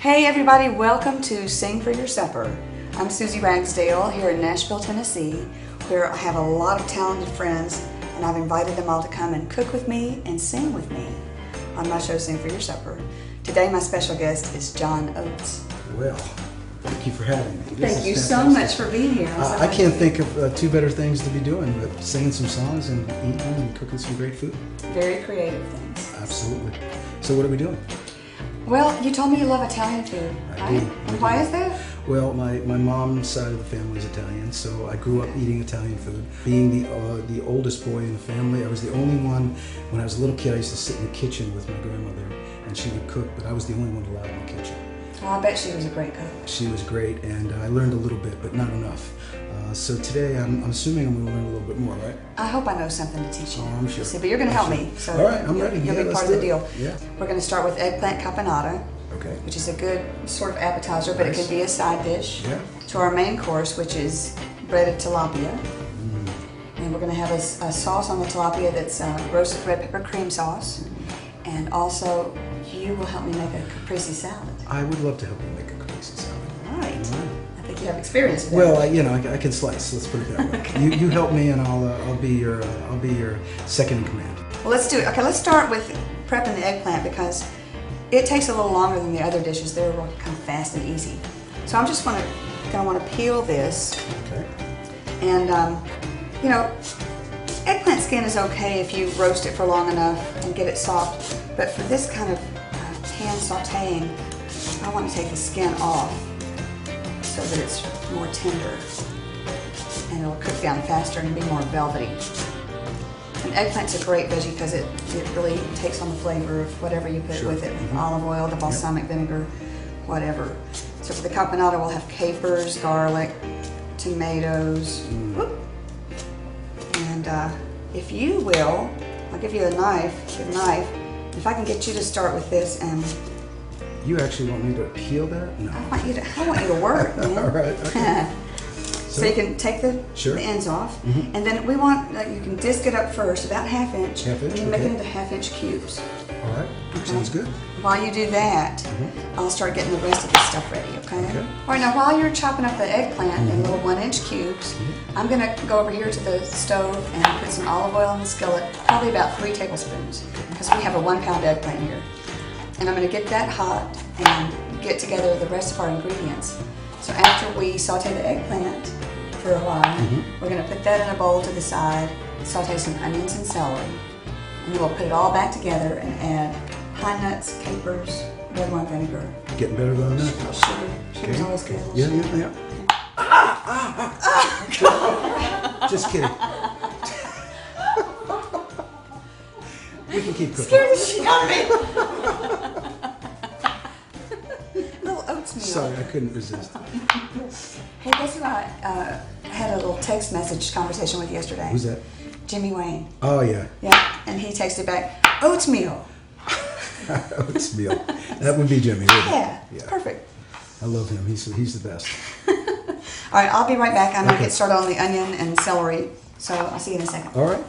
Hey everybody, welcome to Sing for Your Supper. I'm Suzi Ragsdale here in Nashville, Tennessee, where I have a lot of talented friends, and I've invited them all to come and cook with me and sing with me on my show, Sing for Your Supper. Today my special guest is John Oates. Well, thank you for having me. Thank you so much for being here. I can't think of two better things to be doing but singing some songs and eating and cooking some great food. Very creative things. Absolutely. So what are we doing? Well, you told me you love Italian food, I do. And why is that? Well, my mom's side of the family is Italian, so I grew up eating Italian food. Being the oldest boy in the family, I was the only one. When I was a little kid, I used to sit in the kitchen with my grandmother, and she would cook, but I was the only one allowed in the kitchen. Well, I bet she was a great cook. She was great, and I learned a little bit, but not enough. So today, I'm assuming I'm going to learn a little bit more, right? I hope I know something to teach you. Oh, I'm sure. See, but you're going to help me. So all right, I'm ready. You'll Yeah, be let's part of the do it. deal. Yeah. We're going to start with eggplant caponata, Okay. which is a good sort of appetizer, but Nice. it could be a side dish. Yeah. To our main course, which is breaded tilapia. And we're going to have a sauce on the tilapia that's roasted red pepper cream sauce. And also, you will help me make a caprese salad. I would love to help you make a caprese salad. All right. All right. I think you have experience with that. Well, I can slice. Let's put it that way. Okay. You help me, and I'll be your second in command. Well, let's do it. Okay, let's start with prepping the eggplant because it takes a little longer than the other dishes. They're kind of fast and easy. So I'm just gonna want to peel this. Okay. And you know, eggplant skin is okay if you roast it for long enough and get it soft. But for this kind of hand sautéing, I want to take the skin off so that it's more tender and it'll cook down faster and be more velvety. And eggplant's a great veggie because it really takes on the flavor of whatever you put with it. Olive oil, the balsamic vinegar, whatever. So for the caponata, we'll have capers, garlic, tomatoes. And if you will, I'll give you a knife, If I can get you to start with this, and You actually want me to peel that? No. I want you to work, man. All right. Okay. So you can take the ends off, and then we want, you can disc it up first, about ½ inch, Half inch, and then make it okay. into ½ inch cubes. All right. Sounds good. While you do that, I'll start getting the rest of this stuff ready, okay? Okay. All right, now while you're chopping up the eggplant in little 1 inch cubes, I'm gonna go over here to the stove and put some olive oil in the skillet, probably about 3 tablespoons, because we have a 1 pound eggplant here. And I'm gonna get that hot and get together the rest of our ingredients. So after we saute the eggplant for a while, we're gonna put that in a bowl to the side, saute some onions and celery, and then we'll put it all back together and add pine nuts, capers, red wine vinegar. Getting better than that. Sugar. Sugar's always good. Yeah. Just kidding. We can keep cooking. Scared the shit out of me. Little oatmeal. Sorry, I couldn't resist. Hey, guess who I had a little text message conversation with yesterday? Who's that? Jimmy Wayne. Oh, yeah. Yeah, and he texted back, oatmeal. Oatmeal. That would be Jimmy, wouldn't it? Yeah, it's perfect. I love him. He's the best. All right, I'll be right back. I'm going to Okay. get started on the onion and celery, so I'll see you in a second. All right.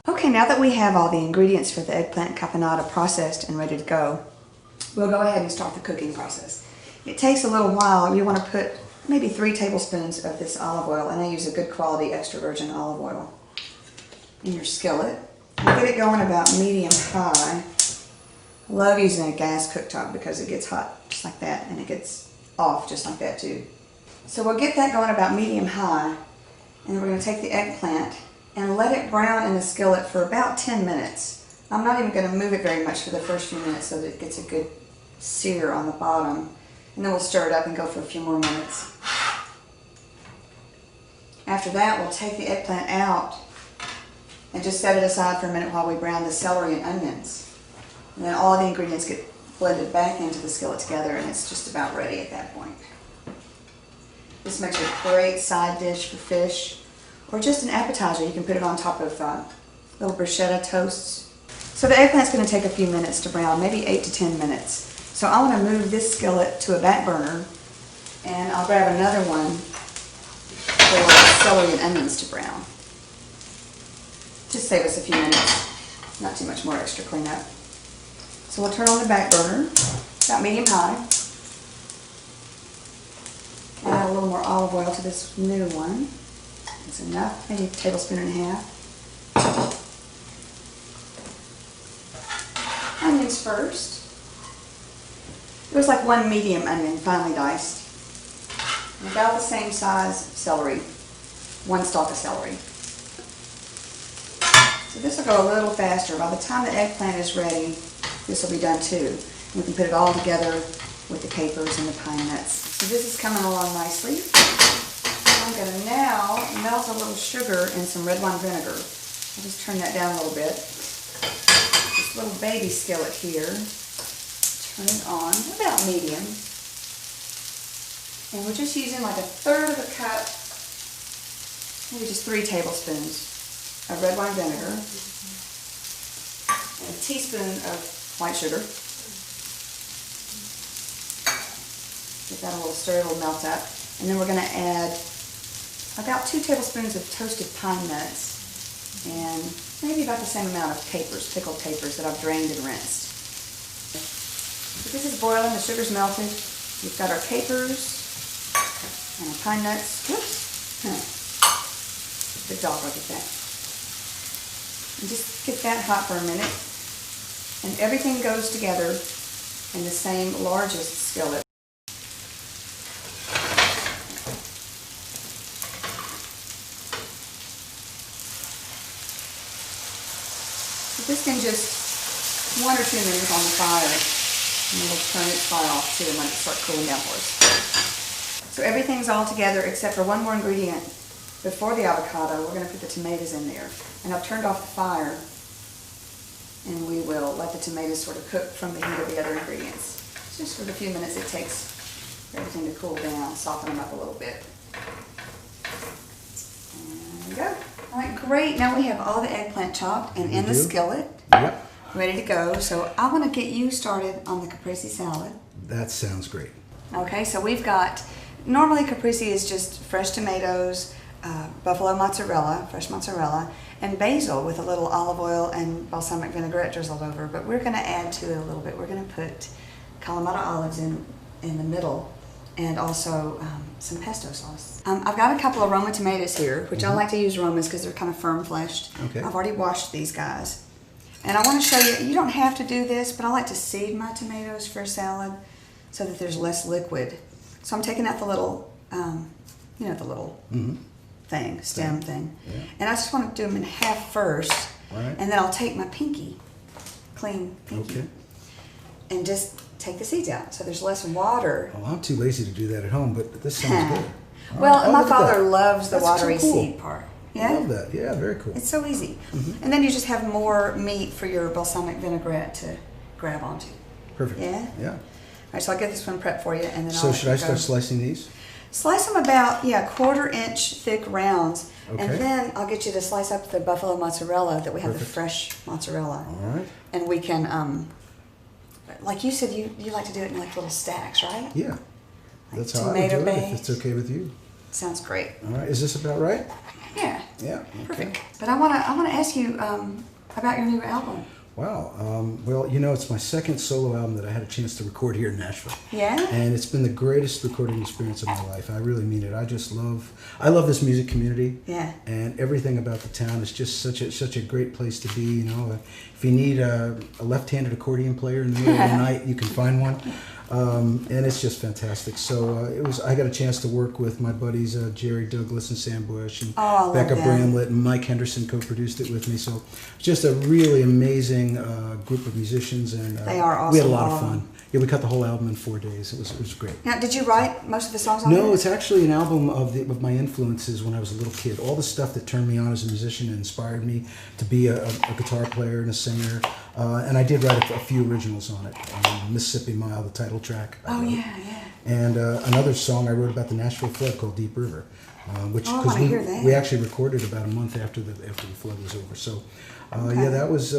Okay, now that we have all the ingredients for the eggplant caponata processed and ready to go, we'll go ahead and start the cooking process. It takes a little while. You want to put maybe 3 tablespoons of this olive oil, and I use a good quality extra virgin olive oil, in your skillet. You get it going about medium-high. I love using a gas cooktop because it gets hot just like that, and it gets off just like that too. So we'll get that going about medium-high, and then we're going to take the eggplant and let it brown in the skillet for about 10 minutes. I'm not even going to move it very much for the first few minutes so that it gets a good sear on the bottom. And then we'll stir it up and go for a few more minutes. After that, we'll take the eggplant out and just set it aside for a minute while we brown the celery and onions. And then all the ingredients get blended back into the skillet together, and it's just about ready at that point. This makes a great side dish for fish, or just an appetizer. You can put it on top of little bruschetta toasts. So the eggplant's going to take a few minutes to brown, maybe 8 to 10 minutes. So I want to move this skillet to a back burner, and I'll grab another one for celery and onions to brown. Just save us a few minutes, not too much more extra cleanup. So we'll turn on the back burner about medium high. Add a little more olive oil to this new one. That's enough, maybe a tablespoon and a half. Onions first. It was like one medium onion, finely diced. And about the same size celery, one stalk of celery. So this will go a little faster. By the time the eggplant is ready, this will be done too. We can put it all together with the capers and the pine nuts. So this is coming along nicely. I'm going to now melt a little sugar and some red wine vinegar. I'll just turn that down a little bit. This little baby skillet here. Turn it on, about medium. And we're just using like 1/3 of a cup, maybe just 3 tablespoons of red wine vinegar. And a teaspoon of white sugar. Give that a little stir, it'll melt up. And then we're going to add about 2 tablespoons of toasted pine nuts and maybe about the same amount of capers, pickled capers that I've drained and rinsed. So this is boiling, the sugar's melted. We've got our capers and our pine nuts. Whoops. Good dog, look at that. And just get that hot for a minute. And everything goes together in the same largest skillet. This can just 1 or 2 minutes on the fire, and then we'll turn its fire off too and let it start cooling down for us. So everything's all together except for one more ingredient. Before the avocado, we're going to put the tomatoes in there. And I've turned off the fire, and we will let the tomatoes sort of cook from the heat of the other ingredients. Just for the few minutes it takes for everything to cool down, soften them up a little bit. And there we go. All right, great. Now we have all the eggplant chopped and in the skillet. Yep. Ready to go. So I want to get you started on the caprese salad. That sounds great. Okay, so we've got, normally caprese is just fresh tomatoes, buffalo mozzarella, fresh mozzarella, and basil with a little olive oil and balsamic vinaigrette drizzled over. But we're going to add to it a little bit. We're going to put Kalamata olives in the middle, and also some pesto sauce. I've got a couple of Roma tomatoes here, which I like to use Romas because they're kind of firm-fleshed. Okay. I've already washed these guys. And I want to show you, you don't have to do this, but I like to seed my tomatoes for a salad so that there's less liquid. So I'm taking out the little, you know, the little thing, stem thing. Yeah. And I just want to do them in half first. Right. And then I'll take my pinky, clean pinky, Okay. and just take the seeds out, so there's less water. Well, I'm too lazy to do that at home, but this sounds good. Well, Oh, my look at father that. loves the That's so watery cool. seed part. Yeah? I love that. Yeah, very cool. It's so easy. And then you just have more meat for your balsamic vinaigrette to grab onto. Perfect. Yeah? Yeah. All right, so I'll get this one prepped for you, and then So I'll should I go. start slicing these? Slice them about, 1/4 inch thick rounds, Okay. and then I'll get you to slice up the buffalo mozzarella that we have, Perfect. the fresh mozzarella. All right. And we can, like you said, you like to do it in like little stacks, right? Yeah. That's how I would tomato do it, if based. it's okay with you. Sounds great. All right. Is this about right? Yeah. Yeah. Okay. Perfect. But I wanna ask you about your new album. Wow. Well, you know, it's my second solo album that I had a chance to record here in Nashville. Yeah? And it's been the greatest recording experience of my life. I really mean it. I love this music community. Yeah. And everything about the town is just such a great place to be. You know, if you need a left-handed accordion player in the middle of the night, you can find one. And it's just fantastic. So I got a chance to work with my buddies Jerry Douglas and Sam Bush and I love Becca them. Bramlett, and Mike Henderson co-produced it with me. So just a really amazing group of musicians, and They are we had a awesome, lot all of of fun. Yeah, we cut the whole album in 4 days. It was great. Now, did you write most of the songs on No, it? it's actually an album of my influences when I was a little kid. All the stuff that turned me on as a musician and inspired me to be a guitar player and a singer. And I did write a few originals on it. Mississippi Mile, the title track. I Oh, wrote. yeah. And another song I wrote about the Nashville flood called Deep River, which Oh, I wanna hear that. we actually recorded about a month after the flood was over. So yeah, that was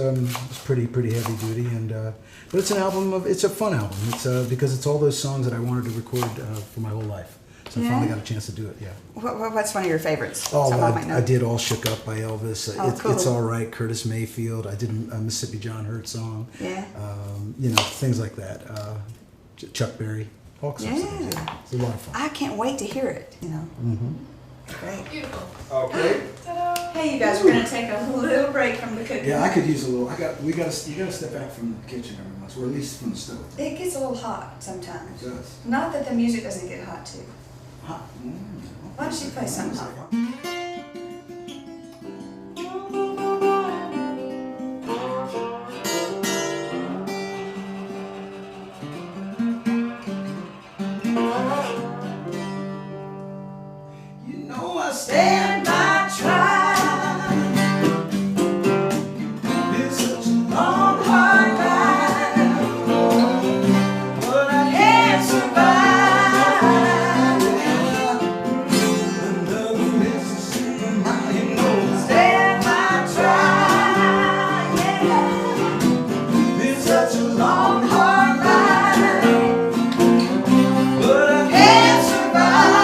pretty heavy duty, and but it's an album it's a fun album. It's because it's all those songs that I wanted to record for my whole life. So I finally got a chance to do it. Yeah. What's one of your favorites? Oh, Someone might know. I did All Shook Up by Elvis. Oh, cool. It's All Right, Curtis Mayfield. I did a Mississippi John Hurt song. Yeah. You know, things like that. Chuck Berry, all sorts of things. Yeah. It's a lot of fun. I can't wait to hear it, you know. Great. Beautiful. Okay. Hey, you guys, we're going to take a little break from the cooking. Yeah, I could use a little. You gotta step back from the kitchen every once, or at least from the stove. It gets a little hot sometimes. It does. Not that the music doesn't get hot, too. Hot. Why don't you play something hot? You know I stand by trying. It's such a long, hard ride, but I can't survive. Another Mississippi night, you know I stand by trying. It's such a long, hard ride, but I can't survive.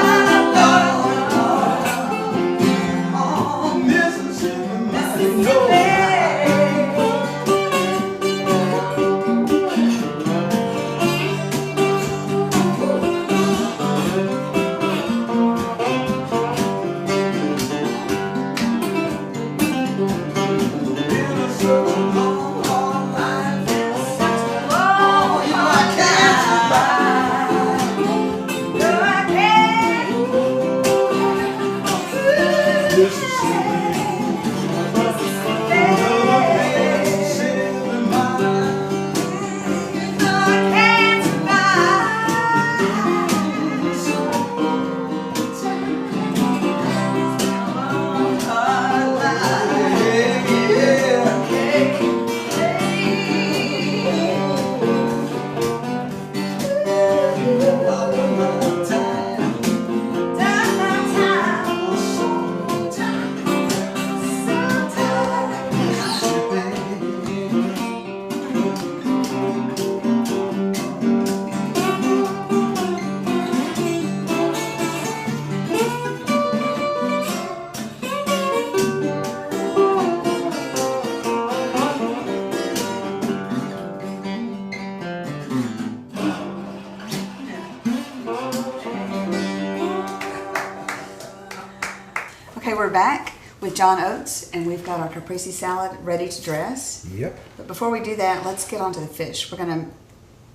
Okay, we're back with John Oates, and we've got our caprese salad ready to dress. Yep. But before we do that, let's get on to the fish. We're going to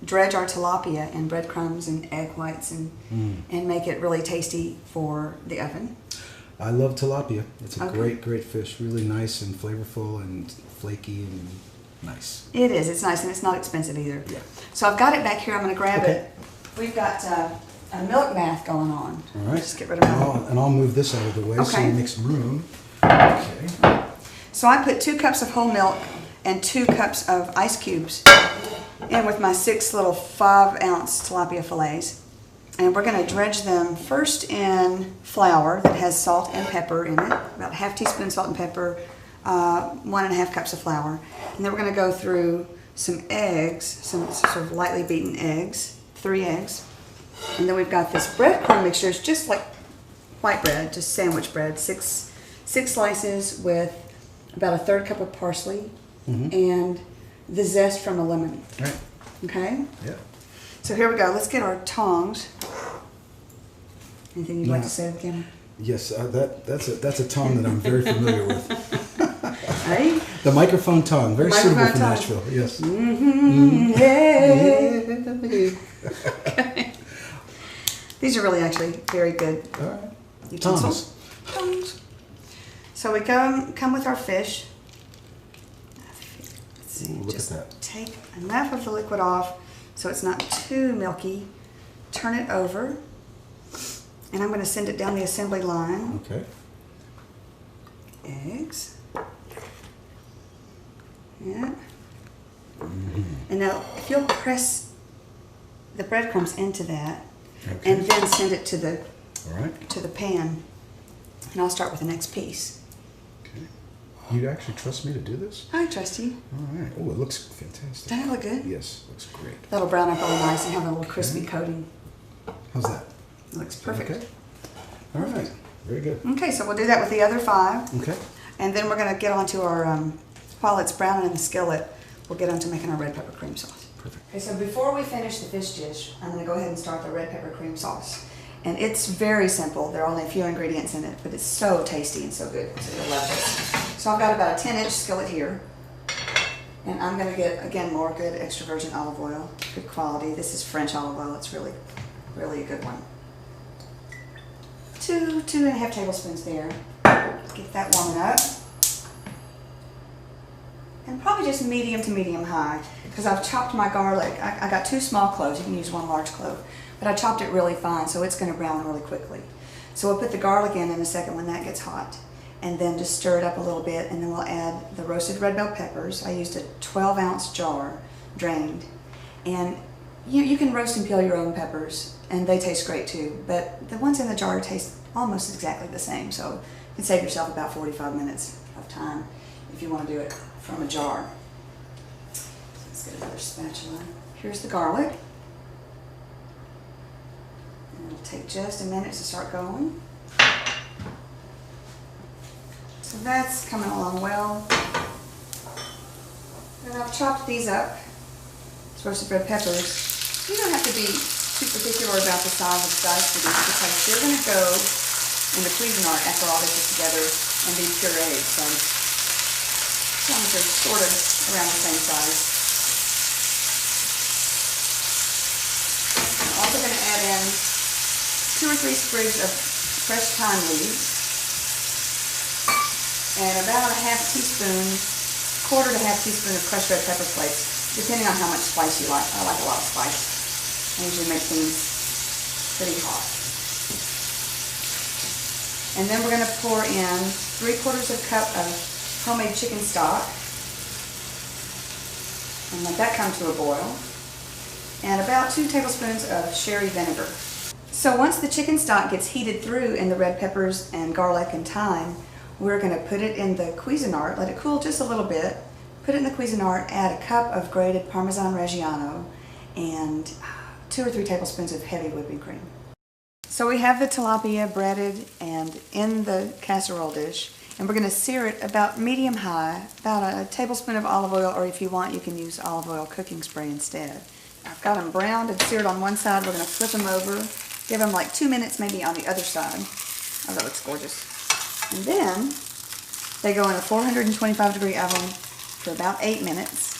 dredge our tilapia in breadcrumbs and egg whites and make it really tasty for the oven. I love tilapia. It's a Okay. great fish. Really nice and flavorful and flaky and nice. It is. It's nice, and it's not expensive either. Yeah. So I've got it back here. I'm going to grab Okay. it. We've got a milk bath going on. All right. Just get rid of my... And I'll move this out of the way so Okay. we make some room. Okay. So I put 2 cups of whole milk and 2 cups of ice cubes in with my 6 little 5-ounce tilapia fillets. And we're going to dredge them first in flour that has salt and pepper in it, about 1/2 teaspoon salt and pepper, 1½ cups of flour. And then we're going to go through some eggs, some sort of lightly beaten eggs, 3 eggs. And then we've got this breadcrumb mixture. It's just like white bread, just sandwich bread. 6 slices with about 1/3 cup of parsley and the zest from a lemon. All right. Okay? Yeah. So here we go. Let's get our tongs. Anything you'd like to say to the camera? Yes, that's a tongue that I'm very familiar with. Ready? The microphone tongue, very suitable for Microphone Nashville. Yes. Okay. These are really actually very good All right. utensils. Tongs. So we come with our fish. Let's see, Ooh, look just at that. take enough of the liquid off so it's not too milky. Turn it over. And I'm going to send it down the assembly line. Okay. Eggs. Yeah. And now if you'll press the breadcrumbs into that Okay. and then send it to the All right. pan. And I'll start with the next piece. Okay. You actually trust me to do this? I trust you. All right. Oh, it looks fantastic. Doesn't it look good? Yes, looks great. That'll brown up really nice and have a little crispy coating. How's that? It looks perfect. Okay. All right. Very good. Okay, so we'll do that with the other 5. Okay. And then we're going to get onto our, while it's browning in the skillet, we'll get onto making our red pepper cream sauce. Perfect. Okay, so before we finish the fish dish, I'm going to go ahead and start the red pepper cream sauce. And it's very simple. There are only a few ingredients in it, but it's so tasty and so good. So you'll love this. So I've got about a 10-inch skillet here. And I'm going to get, again, more good extra virgin olive oil. Good quality. This is French olive oil. It's really, really a good one. 2.5 tablespoons there. Get that warming up. And probably just medium to medium high, because I've chopped my garlic. I got 2 small cloves. You can use 1 large clove. But I chopped it really fine, so it's going to brown really quickly. So we'll put the garlic in a second when that gets hot. And then just stir it up a little bit, and then we'll add the roasted red bell peppers. I used a 12-ounce jar, drained. And you can roast and peel your own peppers, and they taste great too. But the ones in the jar taste almost exactly the same, so you can save yourself about 45 minutes of time if you want to do it from a jar. Let's get another spatula. Here's the garlic. And it'll take just a minute to start going. So that's coming along well. And I've chopped these up. It's roasted red peppers. You don't have to be too particular about the size of the dice for these, because they're going to go in the Cuisinart after all this is together and be pureed. So as long as they're sort of around the same size. I'm also going to add in 2 or 3 sprigs of fresh thyme leaves. And about a quarter to half teaspoon of crushed red pepper flakes, depending on how much spice you like. I like a lot of spice. I usually make things pretty hot. And then we're going to pour in 3/4 cup of homemade chicken stock. And let that come to a boil. And about 2 tablespoons of sherry vinegar. So once the chicken stock gets heated through in the red peppers and garlic and thyme, we're going to put it in the Cuisinart, let it cool just a little bit, put it in the Cuisinart, add a cup of grated Parmesan Reggiano, and 2 or 3 tablespoons of heavy whipping cream. So we have the tilapia breaded and in the casserole dish, and we're going to sear it about medium high, about a tablespoon of olive oil, or if you want, you can use olive oil cooking spray instead. I've got them browned and seared on one side. We're going to flip them over, give them like 2 minutes maybe on the other side. Oh, that looks gorgeous. And then they go in a 425-degree oven for about 8 minutes.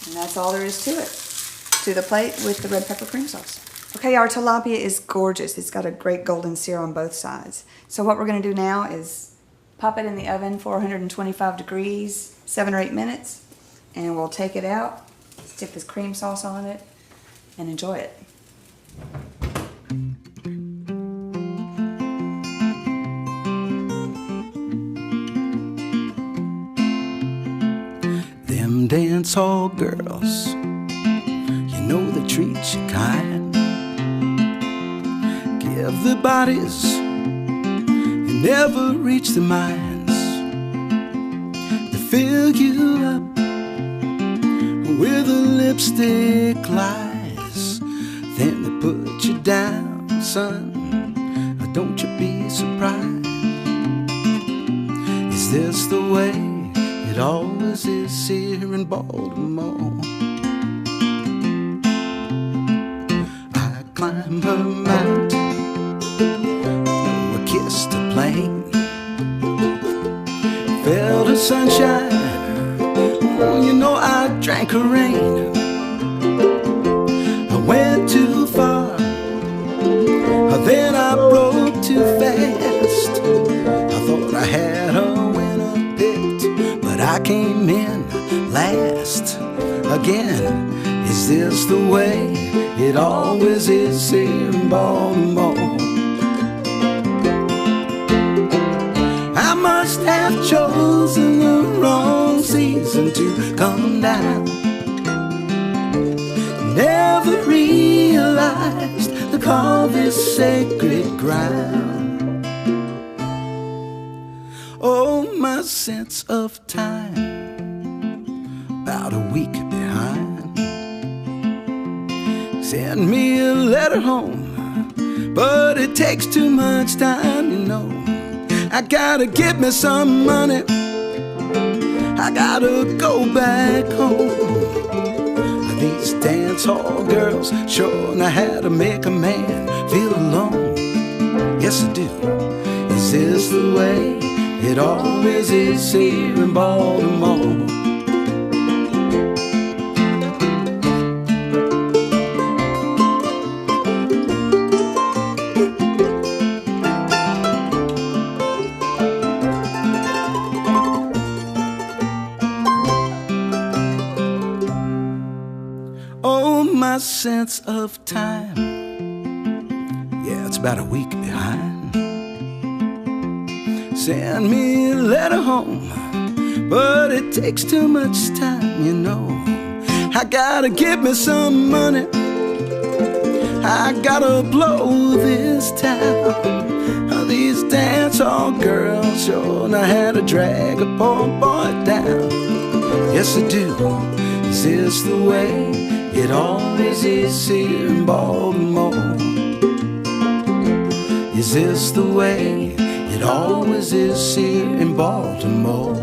And that's all there is to it. To the plate with the red pepper cream sauce. Okay, our tilapia is gorgeous. It's got a great golden sear on both sides. So what we're going to do now is pop it in the oven, 425 degrees, 7 or 8 minutes. And we'll take it out, stick this cream sauce on it, and enjoy it. Them dance hall girls, you know they treat you kind. Give the bodies and never reach the minds. They fill you up with the lipstick lies, then they put you down, son. Don't you be surprised. Is this the way it always is here in Baltimore? I climb her mountain, throw a kiss to plain, felt her sunshine, oh, you know I drank her rain. I went too far, then I broke too fast. I thought I had a winner picked, but I came in last again. Is this the way it always is here in Baltimore? I must have chosen the wrong season to come down. Never realized to call this sacred ground. Oh, my sense of time, about a week behind. Send me a letter home, but it takes too much time, you know. I gotta get me some money, I gotta go back home. These dance hall girls sure know how to make a man feel alone. Yes, I do. Is this the way it always is here in Baltimore? Oh, my sense of time, yeah, it's about a week behind. Send me a letter home, but it takes too much time, you know. I gotta get me some money, I gotta blow this town. These dance hall girls sure know how to drag a poor boy down. Yes, I do. Is this the way it always is here in Baltimore? Is this the way it always is here in Baltimore?